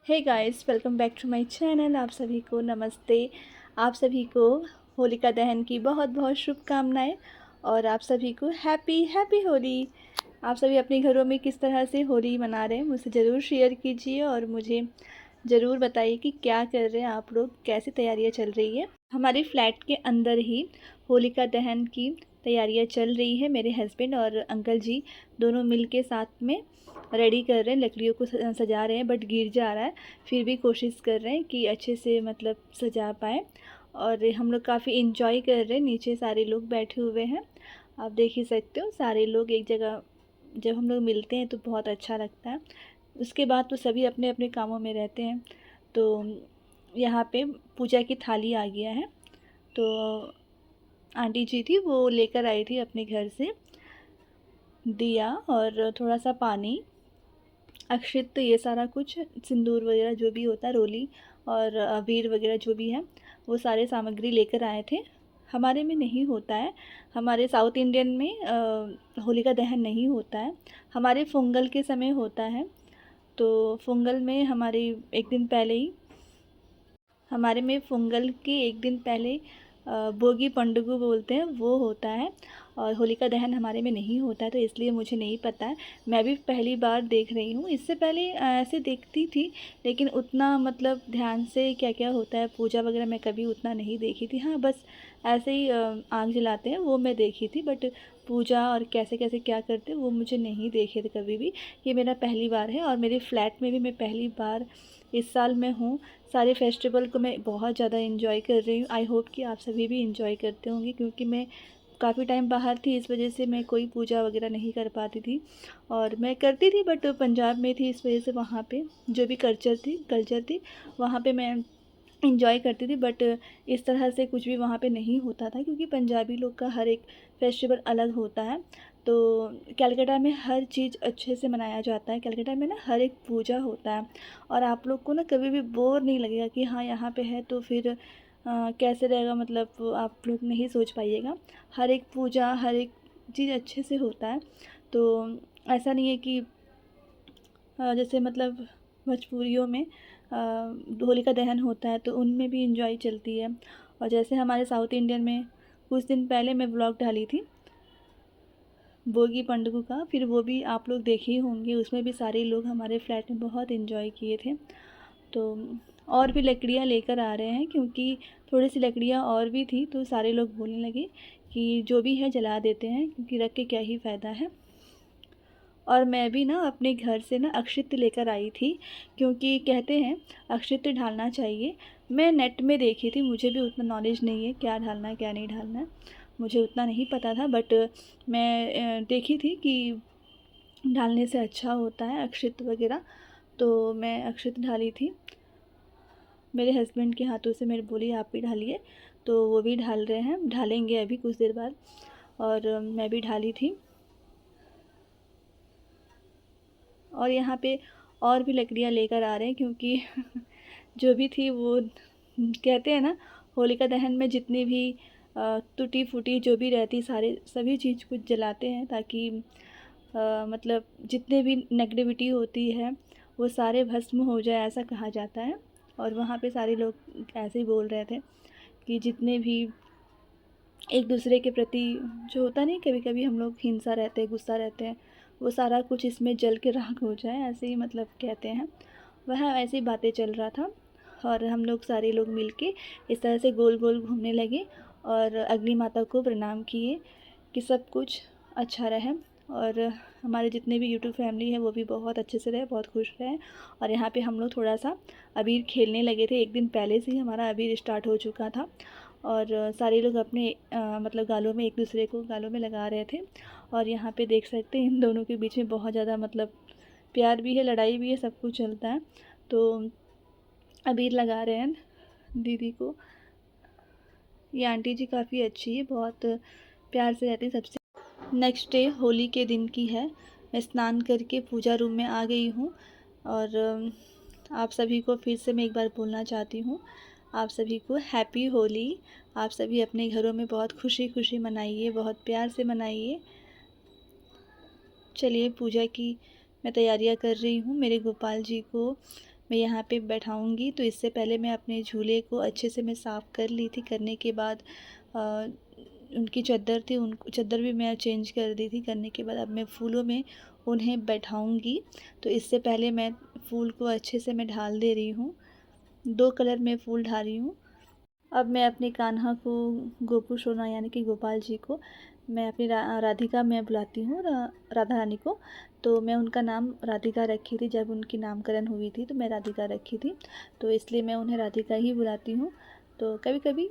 Hey guys, welcome back to my channel. आप सभी को नमस्ते। आप सभी को होलिका दहन की बहुत बहुत शुभकामनाएं और आप सभी को हैप्पी हैप्पी होली। आप सभी अपने घरों में किस तरह से होली मना रहे हैं मुझसे ज़रूर शेयर कीजिए और मुझे ज़रूर बताइए कि क्या कर रहे हैं आप लोग, कैसी तैयारियां चल रही है। हमारे फ्लैट के अंदर ही होलिका दहन की तैयारियां चल रही है। मेरे हस्बैंड और अंकल जी दोनों मिल के साथ में रेडी कर रहे हैं, लकड़ियों को सजा रहे हैं, बट गिर जा रहा है। फिर भी कोशिश कर रहे हैं कि अच्छे से मतलब सजा पाए। और हम लोग काफ़ी इंजॉय कर रहे हैं, नीचे सारे लोग बैठे हुए हैं। आप देख ही सकते हो, सारे लोग एक जगह जब हम लोग मिलते हैं तो बहुत अच्छा लगता है। उसके बाद तो सभी अपने अपने कामों में रहते हैं। तो यहाँ पे पूजा की थाली आ गया है। तो आंटी जी थी, वो लेकर आई थी अपने घर से दिया और थोड़ा सा पानी, अक्षित, ये सारा कुछ, सिंदूर वगैरह जो भी होता है, रोली और अबीर वगैरह जो भी है, वो सारे सामग्री लेकर आए थे। हमारे में नहीं होता है, हमारे साउथ इंडियन में होलिका दहन नहीं होता है। हमारे पोंगल के समय होता है। तो पोंगल में हमारे में पोंगल के एक दिन पहले भोगी पंडुगु बोलते हैं, वो होता है। और होलिका दहन हमारे में नहीं होता है, तो इसलिए मुझे नहीं पता है। मैं भी पहली बार देख रही हूँ। इससे पहले ऐसे देखती थी, लेकिन उतना मतलब ध्यान से क्या क्या होता है, पूजा वगैरह मैं कभी उतना नहीं देखी थी। हाँ, बस ऐसे ही आग जलाते हैं वो मैं देखी थी, बट पूजा और कैसे कैसे क्या करते हैं वो मुझे नहीं देखे थे कभी भी। ये मेरा पहली बार है और मेरे फ्लैट में भी मैं पहली बार इस साल में हूँ। सारे फेस्टिवल को मैं बहुत ज़्यादा इन्जॉय कर रही हूँ। आई होप कि आप सभी भी इन्जॉय करते होंगे, क्योंकि मैं काफ़ी टाइम बाहर थी, इस वजह से मैं कोई पूजा वगैरह नहीं कर पाती थी। और मैं करती थी बट पंजाब में थी, इस वजह से वहाँ पे जो भी कल्चर थी वहाँ पे मैं इंजॉय करती थी। बट इस तरह से कुछ भी वहाँ पे नहीं होता था, क्योंकि पंजाबी लोग का हर एक फेस्टिवल अलग होता है। तो कलकत्ता में हर चीज़ अच्छे से मनाया जाता है। कलकत्ता में ना हर एक पूजा होता है और आप लोग को ना कभी भी बोर नहीं लगेगा कि हाँ यहाँ पे है तो फिर कैसे रहेगा, मतलब आप लोग नहीं सोच पाइएगा। हर एक पूजा, हर एक चीज़ अच्छे से होता है। तो ऐसा नहीं है कि जैसे मतलब भोजपुरियों में होलिका दहन होता है तो उनमें भी इंजॉय चलती है। और जैसे हमारे साउथ इंडियन में कुछ दिन पहले मैं व्लॉग डाली थी भोगी पंडुगु का, फिर वो भी आप लोग देखे ही होंगे। उसमें भी सारे लोग हमारे फ्लैट में बहुत इंजॉय किए थे। तो और भी लकड़ियाँ लेकर आ रहे हैं, क्योंकि थोड़ी सी लकड़ियाँ और भी थी, तो सारे लोग बोलने लगे कि जो भी है जला देते हैं, क्योंकि रख के क्या ही फ़ायदा है। और मैं भी ना अपने घर से ना अक्षित लेकर आई थी, क्योंकि कहते हैं अक्षित ढालना चाहिए। मैं नेट में देखी थी, मुझे भी उतना नॉलेज नहीं है क्या ढालना है क्या नहीं ढालना है, मुझे उतना नहीं पता था। बट मैं देखी थी कि ढालने से अच्छा होता है अक्षित वगैरह। तो मैं अक्षित ढाली थी, मेरे हस्बैंड के हाथों से मेरे बोली आप भी ढालिए। तो वो भी ढाल रहे हैं, ढालेंगे अभी कुछ देर बाद। और मैं भी ढाली थी। और यहाँ पे और भी लकड़ियाँ लेकर आ रहे हैं, क्योंकि जो भी थी वो कहते हैं ना, होलिका दहन में जितनी भी टूटी फूटी जो भी रहती सारे सभी चीज़ कुछ जलाते हैं, ताकि मतलब जितने भी नेगेटिविटी होती है वो सारे भस्म हो जाए, ऐसा कहा जाता है। और वहाँ पे सारे लोग ऐसे ही बोल रहे थे कि जितने भी एक दूसरे के प्रति जो होता नहीं, कभी कभी हम लोग हिंसा रहते हैं, गुस्सा रहते हैं, वो सारा कुछ इसमें जल के राख हो जाए, ऐसे ही मतलब कहते हैं। वह ऐसी बातें चल रहा था। और हम लोग सारे लोग मिलके इस तरह से गोल गोल घूमने लगे और अग्नि माता को प्रणाम किए कि सब कुछ अच्छा रहे। और हमारे जितने भी यूट्यूब फैमिली है वो भी बहुत अच्छे से रहे, बहुत खुश रहे। और यहाँ पे हम लोग थोड़ा सा अबीर खेलने लगे थे, एक दिन पहले से ही हमारा अबीर स्टार्ट हो चुका था। और सारे लोग अपने मतलब गालों में, एक दूसरे को गालों में लगा रहे थे। और यहाँ पे देख सकते हैं इन दोनों के बीच में बहुत ज़्यादा मतलब प्यार भी है, लड़ाई भी है, सब कुछ चलता है। तो अबीर लगा रहे हैं दीदी को। ये आंटी जी काफ़ी अच्छी है, बहुत प्यार से रहती है सबसे। नेक्स्ट डे होली के दिन की है। मैं स्नान करके पूजा रूम में आ गई हूँ। और आप सभी को फिर से मैं एक बार बोलना चाहती हूँ, आप सभी को हैप्पी होली। आप सभी अपने घरों में बहुत खुशी खुशी मनाइए, बहुत प्यार से मनाइए। चलिए पूजा की मैं तैयारियां कर रही हूँ। मेरे गोपाल जी को मैं यहाँ पे बैठाऊँगी। तो इससे पहले मैं अपने झूले को अच्छे से मैं साफ़ कर ली थी। करने के बाद उनकी चद्दर थी, उन चद्दर भी मैं चेंज कर दी थी। करने के बाद अब मैं फूलों में उन्हें बैठाऊँगी। तो इससे पहले मैं फूल को अच्छे से मैं ढाल दे रही हूँ। 2 कलर में फूल ढाल रही हूँ। अब मैं अपने कान्हा को, गोपू सोना यानी कि गोपाल जी को, मैं अपनी राधिका मैं बुलाती हूँ, राधा रानी को। तो मैं उनका नाम राधिका रखी थी। जब उनकी नामकरण हुई थी तो मैं राधिका रखी थी, तो इसलिए मैं उन्हें राधिका ही बुलाती हूँ। तो कभी कभी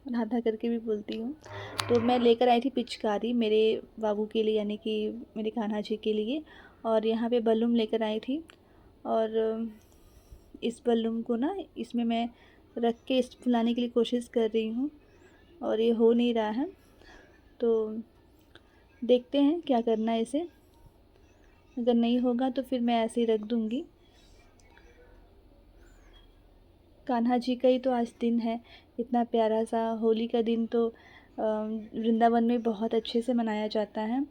राधा करके भी बोलती हूँ। तो मैं लेकर आई थी पिचकारी मेरे बाबू के लिए, यानी कि मेरे कान्हा जी के लिए। और यहाँ पे बलून लेकर आई थी, और इस बलून को ना इसमें मैं रख के इस फुलाने के लिए कोशिश कर रही हूँ, और ये हो नहीं रहा है। तो देखते हैं क्या करना है इसे। अगर नहीं होगा तो फिर मैं ऐसे ही रख दूँगी। कान्हा जी का ही तो आज दिन है, इतना प्यारा सा। होली का दिन तो वृंदावन में बहुत अच्छे से मनाया जाता है।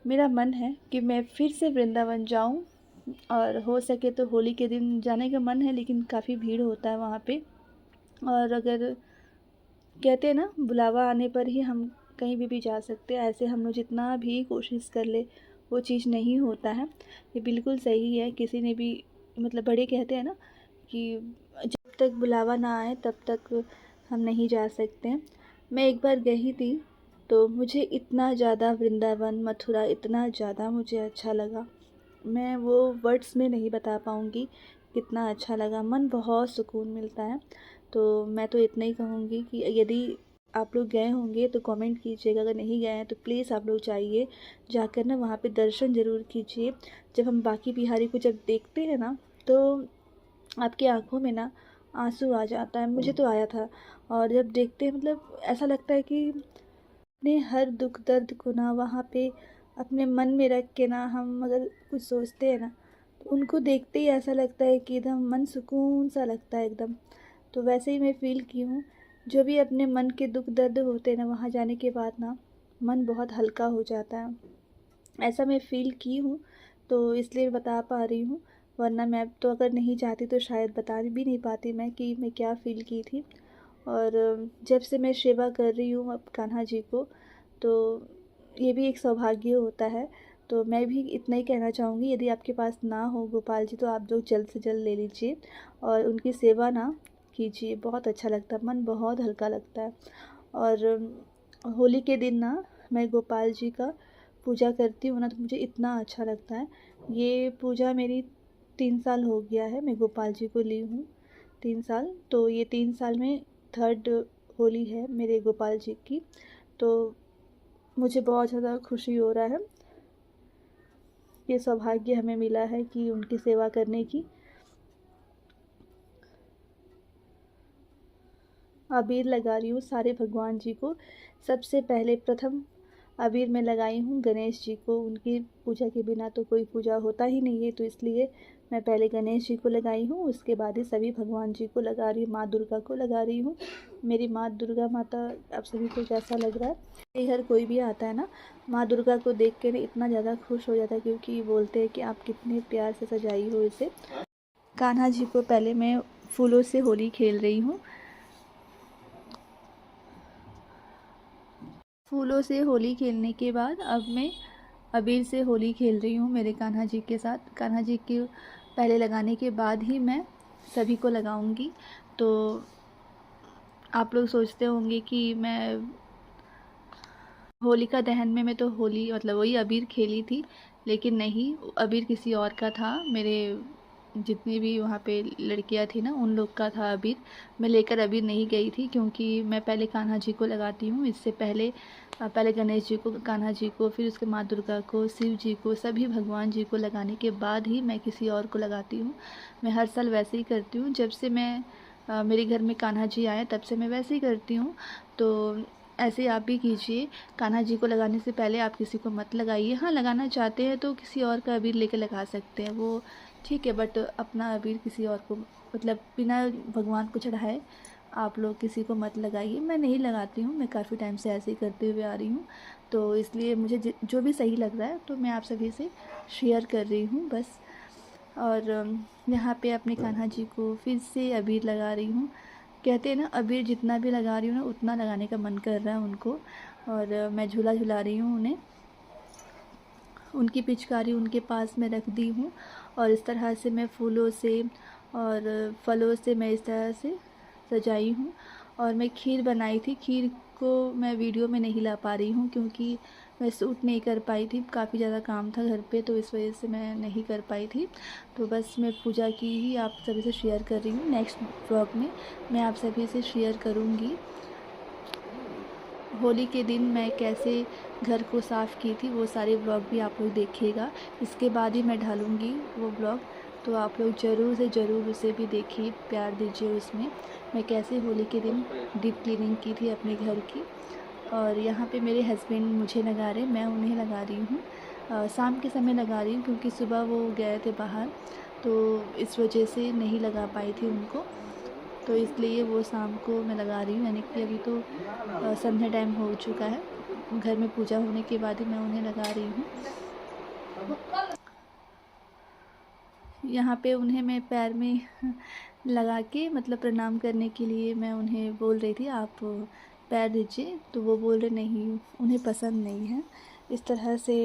मेरा मन है कि मैं फिर से वृंदावन जाऊं, और हो सके तो होली के दिन जाने का मन है, लेकिन काफ़ी भीड़ होता है वहाँ पे। और अगर कहते हैं ना, बुलावा आने पर ही हम कहीं भी जा सकते हैं, ऐसे हम लोग जितना भी कोशिश कर ले वो चीज़ नहीं होता है। ये बिल्कुल सही है। किसी ने भी मतलब बड़े कहते हैं ना कि जब तक बुलावा ना आए तब तक हम नहीं जा सकते हैं। मैं एक बार गई थी, तो मुझे इतना ज़्यादा वृंदावन मथुरा इतना ज़्यादा मुझे अच्छा लगा, मैं वो वर्ड्स में नहीं बता पाऊँगी कितना अच्छा लगा। मन बहुत सुकून मिलता है। तो मैं तो इतना ही कहूँगी कि यदि आप लोग गए होंगे तो कमेंट कीजिएगा, अगर नहीं गए हैं तो प्लीज़ आप लोग जाइए, जाकर ना वहाँ पे दर्शन ज़रूर कीजिए। जब हम बाकी बिहारी को जब देखते हैं ना, तो आपकी आँखों में ना आंसू आ जाता है। मुझे तो आया था। और जब देखते हैं मतलब ऐसा लगता है कि अपने हर दुख दर्द को ना वहाँ पे अपने मन में रख के ना हम अगर कुछ सोचते हैं ना, तो उनको देखते ही ऐसा लगता है कि एकदम मन सुकून सा लगता है एकदम। तो वैसे ही मैं फ़ील की हूँ। जो भी अपने मन के दुख दर्द होते हैं ना, वहाँ जाने के बाद ना मन बहुत हल्का हो जाता है, ऐसा मैं फ़ील की हूँ। तो इसलिए बता पा रही हूँ, वरना मैं तो अगर नहीं चाहती तो शायद बता भी नहीं पाती मैं कि मैं क्या फ़ील की थी। और जब से मैं सेवा कर रही हूँ अब कान्हा जी को, तो ये भी एक सौभाग्य होता है। तो मैं भी इतना ही कहना चाहूँगी, यदि आपके पास ना हो गोपाल जी तो आप लोग जल्द से जल्द ले लीजिए और उनकी सेवा ना कीजिए। बहुत अच्छा लगता है, मन बहुत हल्का लगता है। और होली के दिन ना मैं गोपाल जी का पूजा करती हूँ ना, तो मुझे इतना अच्छा लगता है। ये पूजा मेरी 3 साल हो गया है, मैं गोपाल जी को ली हूँ 3 साल। तो ये 3 साल में 3rd होली है मेरे गोपाल जी की। तो मुझे बहुत ज़्यादा खुशी हो रहा है। ये सौभाग्य हमें मिला है कि उनकी सेवा करने की। अबीर लगा रही हूँ सारे भगवान जी को। सबसे पहले प्रथम अबीर मैं लगाई हूँ गणेश जी को। उनकी पूजा के बिना तो कोई पूजा होता ही नहीं है, तो इसलिए मैं पहले गणेश जी को लगाई हूँ, उसके बाद ही सभी भगवान जी को लगा रही हूँ। माँ दुर्गा को लगा रही हूँ। मेरी माँ दुर्गा माता आप सभी को कैसा लग रहा है? घर कोई भी आता है ना, माँ दुर्गा को देख कर इतना ज़्यादा खुश हो जाता है, क्योंकि बोलते हैं कि आप कितने प्यार से सजाई हो इसे। कान्हा जी को पहले मैं फूलों से होली खेल रही हूँ। फूलों से होली खेलने के बाद अब मैं अबीर से होली खेल रही हूँ मेरे कान्हा जी के साथ। कान्हा जी के पहले लगाने के बाद ही मैं सभी को लगाऊंगी। तो आप लोग सोचते होंगे कि मैं होलिका दहन में मैं तो होली मतलब वही अबीर खेली थी, लेकिन नहीं, अबीर किसी और का था। मेरे जितनी भी वहाँ पे लड़कियाँ थी ना, उन लोग का था अबीर। मैं लेकर अबीर नहीं गई थी, क्योंकि मैं पहले कान्हा जी को लगाती हूँ। इससे पहले पहले गणेश जी को, कान्हा जी को, फिर उसके माँ दुर्गा को, शिव जी को, सभी भगवान जी को लगाने के बाद ही मैं किसी और को लगाती हूँ। मैं हर साल वैसे ही करती हूँ। जब से मैं मेरे घर में कान्हा जी आए तब से मैं वैसे ही करती हूँ। तो ऐसे आप भी कीजिए। कान्हा जी को लगाने से पहले आप किसी को मत लगाइए। हाँ, लगाना चाहते हैं तो किसी और का अबीर लेकर लगा सकते हैं, वो ठीक है, बट अपना अबीर किसी और को मतलब बिना भगवान को चढ़ाए आप लोग किसी को मत लगाइए। मैं नहीं लगाती हूँ, मैं काफ़ी टाइम से ऐसे ही करते हुए आ रही हूँ। तो इसलिए मुझे जो भी सही लग रहा है तो मैं आप सभी से शेयर कर रही हूँ बस। और यहाँ पे अपने कान्हा जी को फिर से अबीर लगा रही हूँ। कहते हैं ना, अबीर जितना भी लगा रही हूँ ना उतना लगाने का मन कर रहा है उनको। और मैं झूला झुला रही हूँ उन्हें। उनकी पिचकारी उनके पास में रख दी हूँ और इस तरह से मैं फूलों से और फलों से मैं इस तरह से सजाई हूँ। और मैं खीर बनाई थी, खीर को मैं वीडियो में नहीं ला पा रही हूँ क्योंकि मैं शूट नहीं कर पाई थी, काफ़ी ज़्यादा काम था घर पे, तो इस वजह से मैं नहीं कर पाई थी। तो बस मैं पूजा की ही आप सभी से शेयर कर रही हूँ। नेक्स्ट व्लॉग में मैं आप सभी से शेयर करूँगी होली के दिन मैं कैसे घर को साफ़ की थी, वो सारे व्लॉग भी आप लोग देखिएगा। इसके बाद ही मैं डालूँगी वो व्लॉग, तो आप लोग ज़रूर से ज़रूर उसे भी देखिए, प्यार दीजिए उसमें। मैं कैसे होली के दिन डीप क्लीनिंग की थी अपने घर की। और यहाँ पे मेरे हस्बैंड मुझे लगा रहे, मैं उन्हें लगा रही हूँ। शाम के समय लगा रही हूँ क्योंकि सुबह वो गए थे बाहर, तो इस वजह से नहीं लगा पाई थी उनको, तो इसलिए वो शाम को मैं लगा रही हूँ। यानी कि अभी तो संध्या टाइम हो चुका है, घर में पूजा होने के बाद ही मैं उन्हें लगा रही हूँ। यहाँ पे उन्हें मैं पैर में लगा के मतलब प्रणाम करने के लिए मैं उन्हें बोल रही थी आप पैर दीजिए, तो वो बोल रहे नहीं, उन्हें पसंद नहीं है। इस तरह से